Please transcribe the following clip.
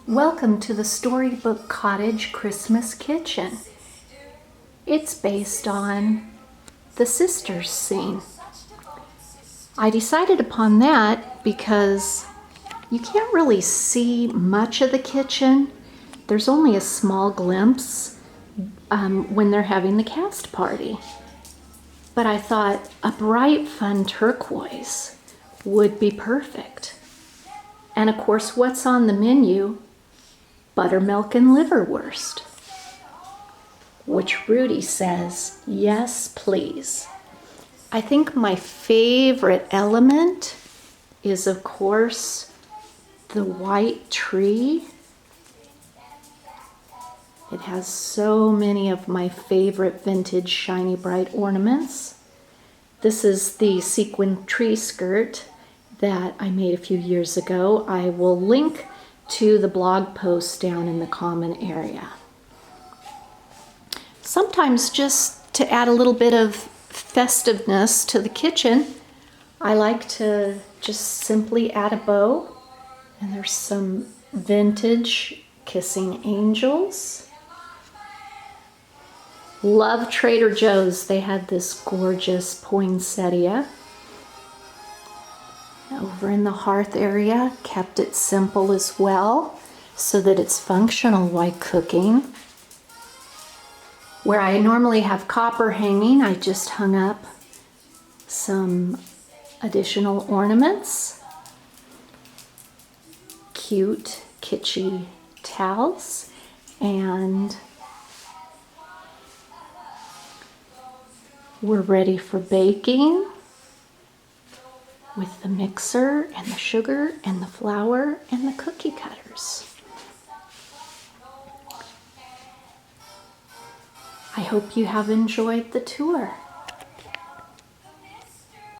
Welcome to the Storybook Cottage Christmas Kitchen. It's based on the sisters scene. I decided upon that because you can't really see much of the kitchen. There's only a small glimpse when they're having the cast party. But I thought a bright, fun turquoise would be perfect. And of course, what's on the menu? Buttermilk and liverwurst, which Rudy says, yes, please. I think my favorite element is, of course, the white tree. It has so many of my favorite vintage shiny bright ornaments. This is the sequin tree skirt that I made a few years ago. I will link to the blog post down in the common area. Sometimes, just to add a little bit of festiveness to the kitchen, I like to just simply add a bow. And there's some vintage kissing angels. Love Trader Joe's. They had this gorgeous poinsettia. Over in the hearth area, kept it simple as well so that it's functional while cooking. Where I normally have copper hanging, I just hung up some additional ornaments. Cute, kitschy towels. And we're ready for baking with the mixer and the sugar and the flour and the cookie cutters. I hope you have enjoyed the tour.